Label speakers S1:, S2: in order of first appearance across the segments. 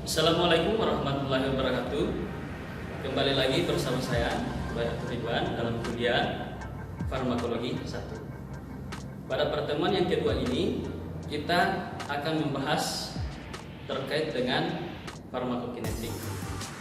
S1: Assalamualaikum warahmatullahi wabarakatuh. Kembali lagi bersama saya Bayat Ridwan dalam kuliah Farmakologi 1. Pada pertemuan yang kedua ini kita akan membahas terkait dengan farmakokinetik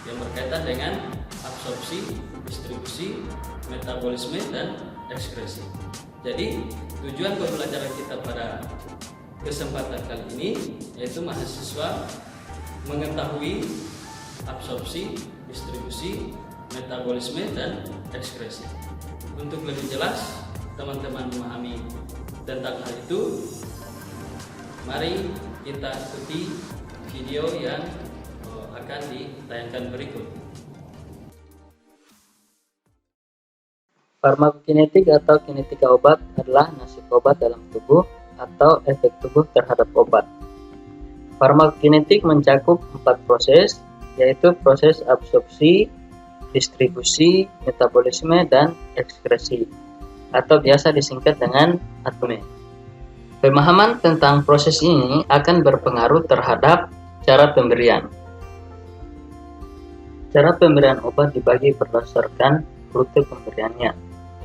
S1: yang berkaitan dengan absorpsi, distribusi, metabolisme, dan ekskresi. Jadi tujuan pembelajaran kita pada kesempatan kali ini yaitu mahasiswa mengetahui absorpsi, distribusi, metabolisme, dan ekskresi. Untuk lebih jelas teman-teman memahami tentang hal itu, mari kita ikuti video yang akan ditayangkan berikut.
S2: Farmakokinetik atau kinetika obat adalah nasib obat dalam tubuh atau efek tubuh terhadap obat. Farmakokinetik mencakup 4 proses, yaitu proses absorpsi, distribusi, metabolisme, dan ekskresi, atau biasa disingkat dengan ATME. Pemahaman tentang proses ini akan berpengaruh terhadap cara pemberian. Cara pemberian obat dibagi berdasarkan rute pemberiannya,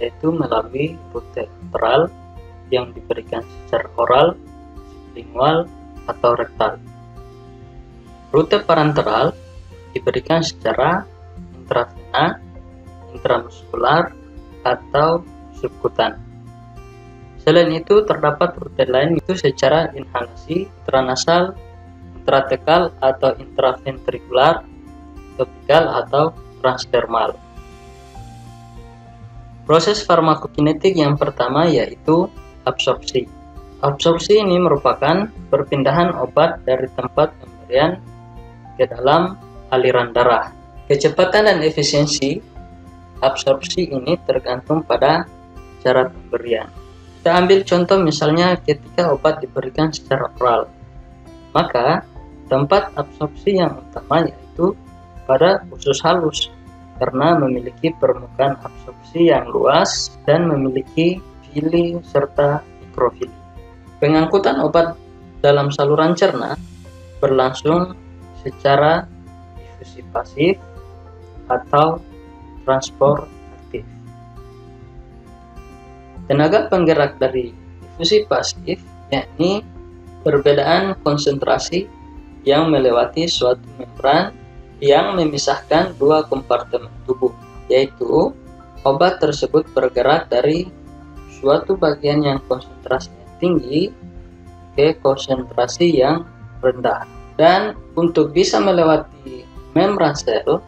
S2: yaitu melalui rute oral yang diberikan secara oral, sublingual, atau rektal. Rute parenteral diberikan secara intravena, intramuskular, atau subkutan. Selain itu, terdapat rute lain yaitu secara inhalasi, intranasal, intratekal atau intraventrikular, topikal atau transdermal. Proses farmakokinetik yang pertama yaitu absorpsi. Absorpsi ini merupakan perpindahan obat dari tempat pemberian ke dalam aliran darah. Kecepatan dan efisiensi absorpsi ini tergantung pada cara pemberian. Kita ambil contoh misalnya ketika obat diberikan secara oral, maka tempat absorpsi yang utama yaitu pada usus halus karena memiliki permukaan absorpsi yang luas dan memiliki fili serta mikrofili. Pengangkutan obat dalam saluran cerna berlangsung secara difusi pasif atau transport aktif. Tenaga penggerak dari difusi pasif yakni perbedaan konsentrasi yang melewati suatu membran yang memisahkan dua kompartemen tubuh, yaitu obat tersebut bergerak dari suatu bagian yang konsentrasinya tinggi ke konsentrasi yang rendah. Dan untuk bisa melewati membran sel,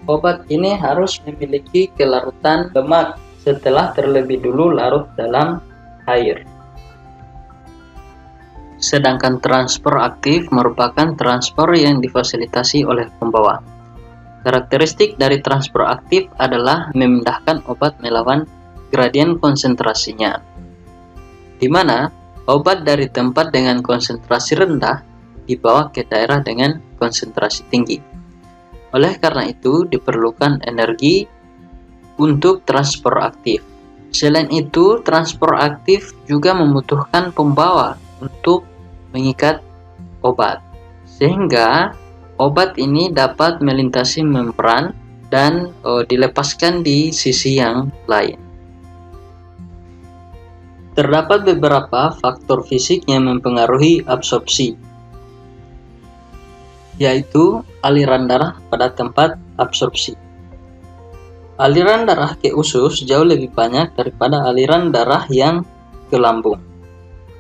S2: obat ini harus memiliki kelarutan lemak setelah terlebih dulu larut dalam air. Sedangkan transfer aktif merupakan transfer yang difasilitasi oleh pembawa. Karakteristik dari transfer aktif adalah memindahkan obat melawan gradien konsentrasinya, di mana obat dari tempat dengan konsentrasi rendah dibawa ke daerah dengan konsentrasi tinggi. Oleh karena itu, diperlukan energi untuk transfer aktif. Selain itu, transfer aktif juga membutuhkan pembawa untuk mengikat obat, sehingga obat ini dapat melintasi membran dan dilepaskan di sisi yang lain. Terdapat beberapa faktor fisik yang mempengaruhi absorpsi, yaitu aliran darah pada tempat absorpsi. Aliran darah ke usus jauh lebih banyak daripada aliran darah yang ke lambung.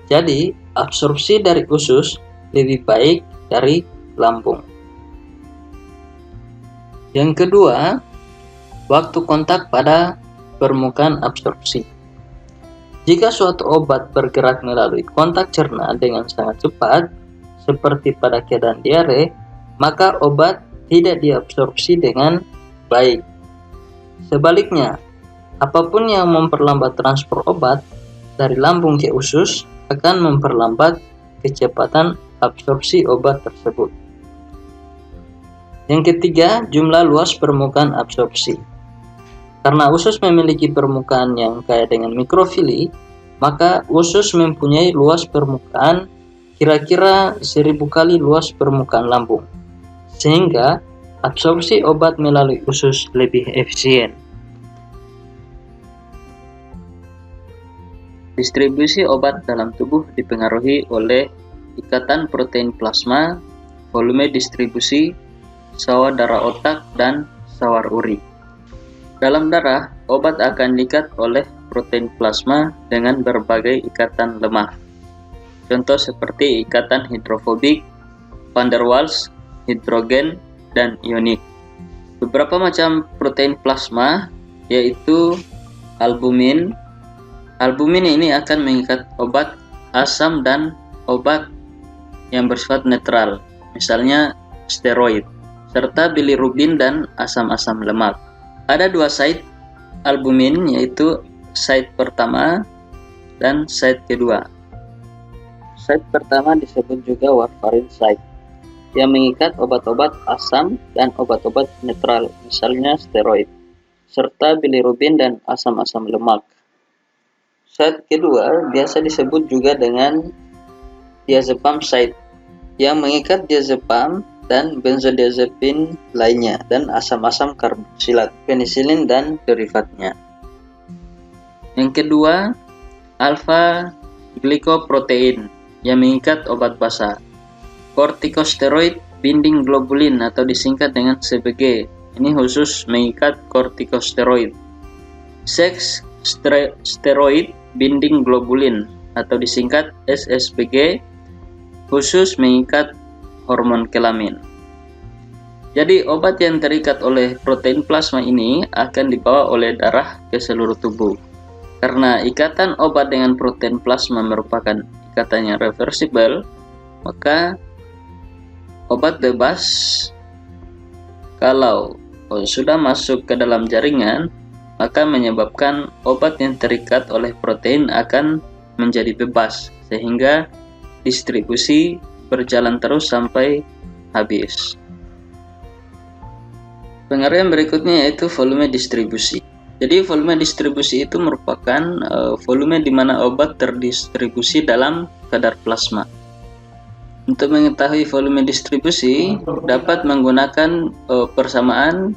S2: Jadi, absorpsi dari usus lebih baik dari lambung. Yang kedua, waktu kontak pada permukaan absorpsi. Jika suatu obat bergerak melalui kontak cerna dengan sangat cepat, seperti pada keadaan diare, maka obat tidak diabsorpsi dengan baik. Sebaliknya, apapun yang memperlambat transfer obat dari lambung ke usus akan memperlambat kecepatan absorpsi obat tersebut. Yang ketiga, jumlah luas permukaan absorpsi. Karena usus memiliki permukaan yang kaya dengan mikrofili, maka usus mempunyai luas permukaan kira-kira 1000 kali luas permukaan lambung. sehingga absorpsi obat melalui usus lebih efisien. Distribusi obat dalam tubuh dipengaruhi oleh ikatan protein plasma, volume distribusi, sawar darah otak, dan sawar uri. Dalam darah, obat akan diikat oleh protein plasma dengan berbagai ikatan lemah. Contoh seperti ikatan hidrofobik, van der Waals, hidrogen, dan ionik. Beberapa macam protein plasma yaitu albumin. Albumin ini akan mengikat obat asam dan obat yang bersifat netral, misalnya steroid, serta bilirubin dan asam-asam lemak. Ada dua site albumin, yaitu site pertama dan site kedua. Site pertama disebut juga warfarin site, yang mengikat obat-obat asam dan obat-obat netral, misalnya steroid, serta bilirubin dan asam-asam lemak. Site kedua biasa disebut juga dengan diazepam site, yang mengikat diazepam dan benzodiazepin lainnya dan asam-asam karboksilat, penisilin dan derivatnya. Yang kedua, alfa glikoprotein, yang mengikat obat basa. Kortikosteroid binding globulin atau disingkat dengan CBG, ini khusus mengikat kortikosteroid. Sex steroid binding globulin atau disingkat SSBG, khusus mengikat hormon kelamin. Jadi obat yang terikat oleh protein plasma ini akan dibawa oleh darah ke seluruh tubuh. Karena ikatan obat dengan protein plasma merupakan ikatan yang reversible, maka obat bebas kalau sudah masuk ke dalam jaringan, maka menyebabkan obat yang terikat oleh protein akan menjadi bebas, sehingga distribusi berjalan terus sampai habis. Pengertian berikutnya yaitu volume distribusi. Jadi volume distribusi itu merupakan volume di mana obat terdistribusi dalam kadar plasma. Untuk mengetahui volume distribusi dapat menggunakan persamaan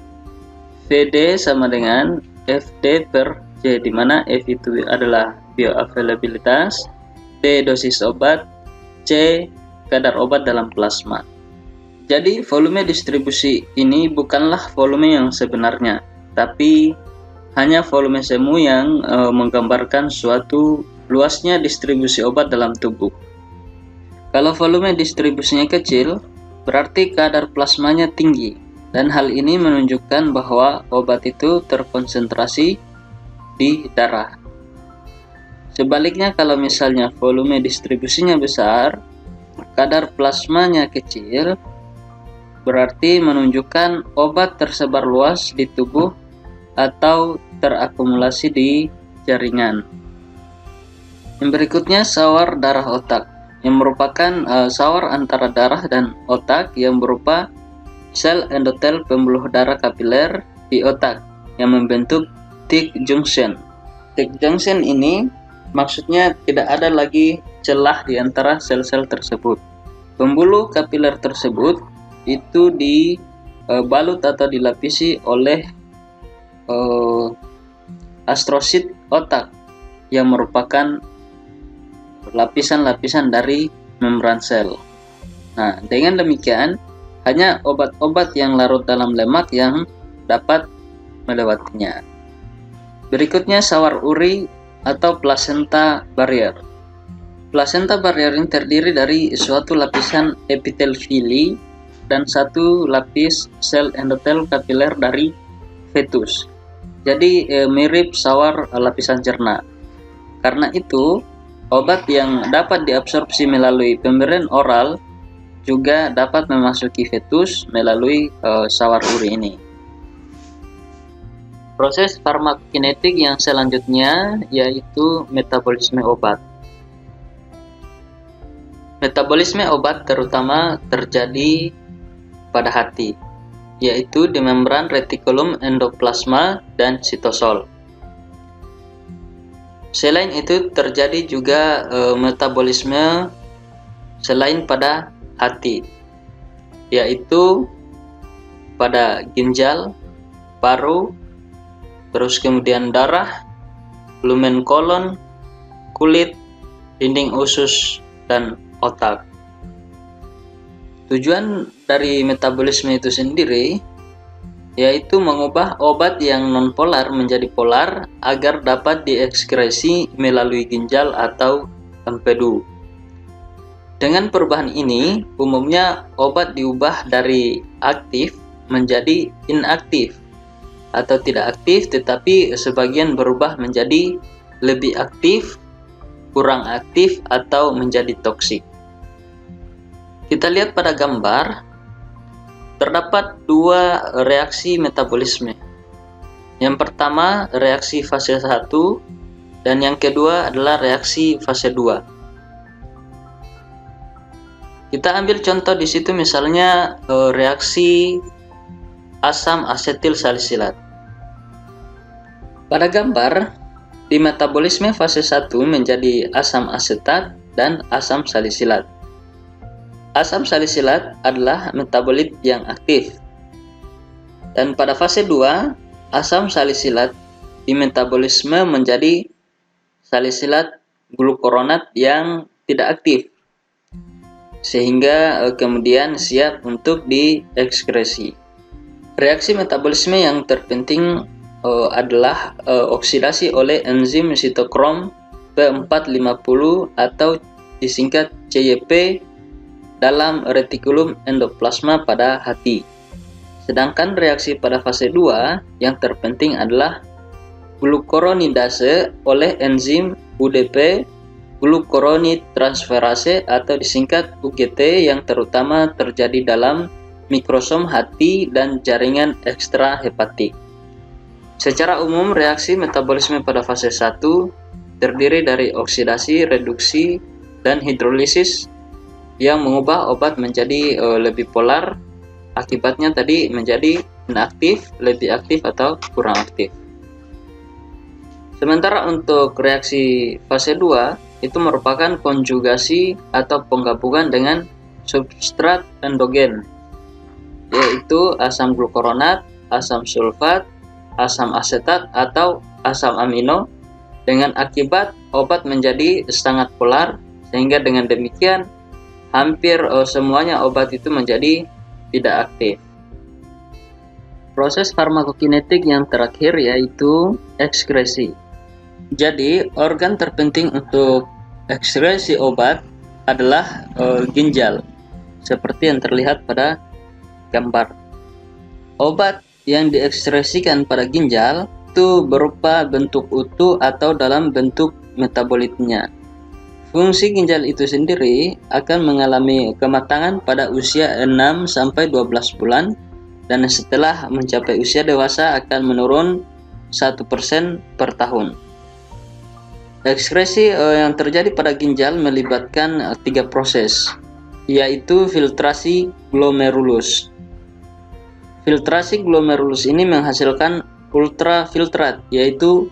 S2: VD sama dengan FD per C, di mana F itu adalah bioavailabilitas, D dosis obat, C kadar obat dalam plasma. Jadi volume distribusi ini bukanlah volume yang sebenarnya, tapi hanya volume semu yang menggambarkan suatu luasnya distribusi obat dalam tubuh. Kalau volume distribusinya kecil, berarti kadar plasmanya tinggi, dan hal ini menunjukkan bahwa obat itu terkonsentrasi di darah. Sebaliknya, kalau misalnya volume distribusinya besar, kadar plasmanya kecil, berarti menunjukkan obat tersebar luas di tubuh atau terakumulasi di jaringan. Yang berikutnya, sawar darah otak, yang merupakan sawar antara darah dan otak yang berupa sel endotel pembuluh darah kapiler di otak yang membentuk thick junction. Thick junction ini maksudnya tidak ada lagi celah di antara sel-sel tersebut. Pembuluh kapiler tersebut itu dibalut atau dilapisi oleh astrosit otak yang merupakan lapisan-lapisan dari membran sel. Nah, dengan demikian hanya obat-obat yang larut dalam lemak yang dapat melewatinya. Berikutnya, sawar uri atau placenta barrier. Placenta barrier ini terdiri dari suatu lapisan epitel fili dan satu lapis sel endotel kapiler dari fetus. Jadi mirip sawar lapisan cerna. Karena itu, obat yang dapat diabsorpsi melalui pemberian oral juga dapat memasuki fetus melalui sawar uri ini. Proses farmakokinetik yang selanjutnya yaitu metabolisme obat. Metabolisme obat terutama terjadi pada hati, yaitu di membran retikulum endoplasma dan sitosol. Selain itu terjadi juga metabolisme selain pada hati, yaitu pada ginjal, paru, terus kemudian darah, lumen kolon, kulit, dinding usus, dan otak. Tujuan dari metabolisme itu sendiri yaitu mengubah obat yang nonpolar menjadi polar agar dapat diekskresi melalui ginjal atau empedu. Dengan perubahan ini, umumnya obat diubah dari aktif menjadi inaktif atau tidak aktif, tetapi sebagian berubah menjadi lebih aktif, kurang aktif, atau menjadi toksik. Kita lihat pada gambar, terdapat dua reaksi metabolisme. Yang pertama, reaksi fase 1, dan yang kedua adalah reaksi fase 2. Kita ambil contoh di situ misalnya reaksi asam asetil salisilat. Pada gambar, di metabolisme fase 1 menjadi asam asetat dan asam salisilat. Asam salisilat adalah metabolit yang aktif. Dan pada fase 2, asam salisilat di metabolisme menjadi salisilat glukuronat yang tidak aktif, sehingga kemudian siap untuk diekskresi. Reaksi metabolisme yang terpenting adalah oksidasi oleh enzim sitokrom P450 atau disingkat CYP dalam retikulum endoplasma pada hati. Sedangkan reaksi pada fase 2 yang terpenting adalah glukuronidase oleh enzim UDP, glukuronidtransferase atau disingkat UGT, yang terutama terjadi dalam mikrosom hati dan jaringan ekstrahepatik. Secara umum, reaksi metabolisme pada fase 1 terdiri dari oksidasi, reduksi, dan hidrolisis yang mengubah obat menjadi lebih polar. Akibatnya tadi menjadi inaktif, lebih aktif, atau kurang aktif. Sementara untuk reaksi fase 2 itu merupakan konjugasi atau penggabungan dengan substrat endogen, yaitu asam glukuronat, asam sulfat, asam asetat, atau asam amino, dengan akibat obat menjadi sangat polar, sehingga dengan demikian hampir semuanya obat itu menjadi tidak aktif. Proses farmakokinetik yang terakhir yaitu ekskresi. Jadi, organ terpenting untuk ekskresi obat adalah ginjal, seperti yang terlihat pada gambar. Obat yang diekskresikan pada ginjal itu berupa bentuk utuh atau dalam bentuk metabolitnya. Fungsi ginjal itu sendiri akan mengalami kematangan pada usia 6-12 bulan, dan setelah mencapai usia dewasa akan menurun 1% per tahun. Ekskresi yang terjadi pada ginjal melibatkan 3 proses, yaitu filtrasi glomerulus. Filtrasi glomerulus ini menghasilkan ultrafiltrat, yaitu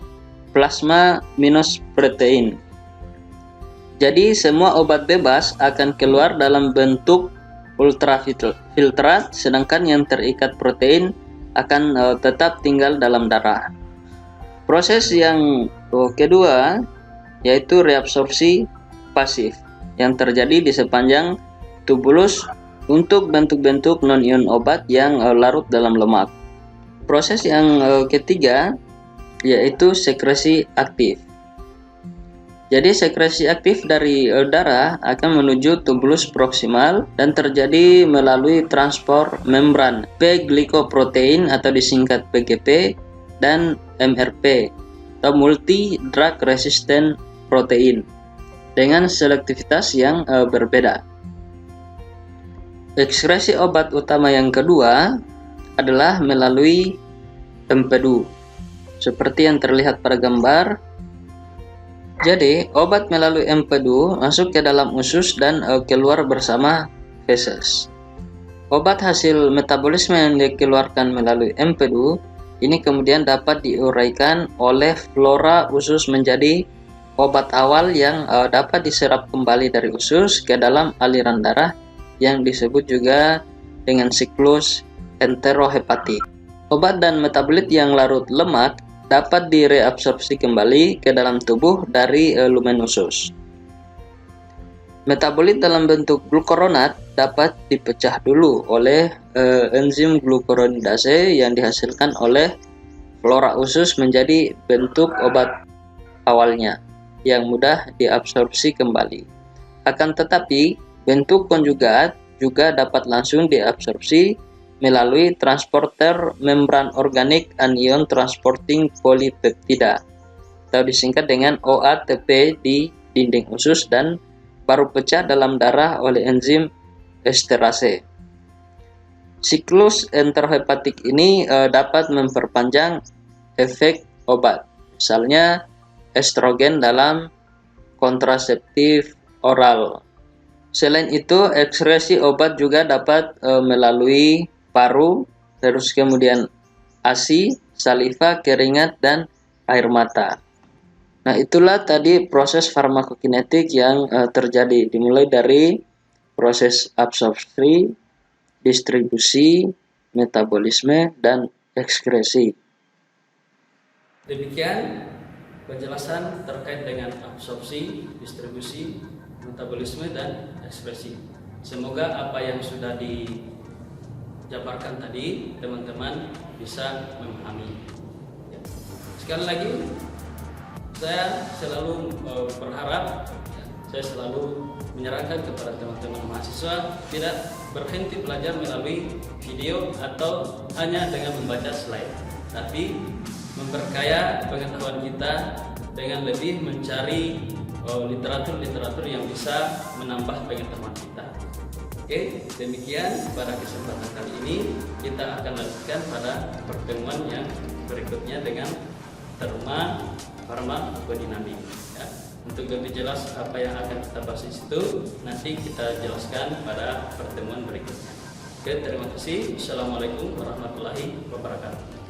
S2: plasma minus protein. Jadi semua obat bebas akan keluar dalam bentuk ultrafiltrat, sedangkan yang terikat protein akan tetap tinggal dalam darah. Proses yang kedua yaitu reabsorpsi pasif yang terjadi di sepanjang tubulus untuk bentuk-bentuk non-ion obat yang larut dalam lemak. Proses yang ketiga yaitu sekresi aktif. Jadi sekresi aktif dari darah akan menuju tubulus proksimal dan terjadi melalui transport membran P-glikoprotein atau disingkat PGP dan MRP atau multi drug resistant protein dengan selektivitas yang berbeda. Ekskresi obat utama yang kedua adalah melalui empedu, seperti yang terlihat pada gambar. Jadi, obat melalui empedu masuk ke dalam usus dan keluar bersama feses. Obat hasil metabolisme yang dikeluarkan melalui empedu ini kemudian dapat diuraikan oleh flora usus menjadi obat awal yang dapat diserap kembali dari usus ke dalam aliran darah yang disebut juga dengan siklus enterohepatik. Obat dan metabolit yang larut lemak dapat direabsorpsi kembali ke dalam tubuh dari lumen usus. Metabolit dalam bentuk glukuronat dapat dipecah dulu oleh enzim glukuronidase yang dihasilkan oleh flora usus menjadi bentuk obat awalnya yang mudah diabsorpsi kembali. Akan tetapi, bentuk konjugat juga dapat langsung diabsorpsi melalui transporter membran organik anion transporting polypeptida atau disingkat dengan OATP di dinding usus dan baru pecah dalam darah oleh enzim esterase. Siklus enterohepatik ini dapat memperpanjang efek obat, misalnya estrogen dalam kontraseptif oral. Selain itu, ekskresi obat juga dapat melalui paru, terus kemudian ASI, saliva, keringat, dan air mata. Nah, itulah tadi proses farmakokinetik yang terjadi, dimulai dari proses absorpsi, distribusi, metabolisme, dan ekskresi.
S1: Demikian penjelasan terkait dengan absorpsi, distribusi, metabolisme, dan ekspresi. Semoga apa yang sudah dijabarkan tadi teman-teman bisa memahami. Sekali lagi, saya selalu berharap, saya selalu menyarankan kepada teman-teman mahasiswa tidak berhenti belajar melalui video atau hanya dengan membaca slide, tapi memperkaya pengetahuan kita dengan lebih mencari literatur-literatur yang bisa menambah pengetahuan kita. Oke, demikian pada kesempatan kali ini kita akan lanjutkan pada pertemuan yang berikutnya dengan terma farmakodinamik. Ya. Untuk lebih jelas apa yang akan kita bahas di situ, nanti kita jelaskan pada pertemuan berikutnya. Oke, terima kasih. Assalamualaikum warahmatullahi wabarakatuh.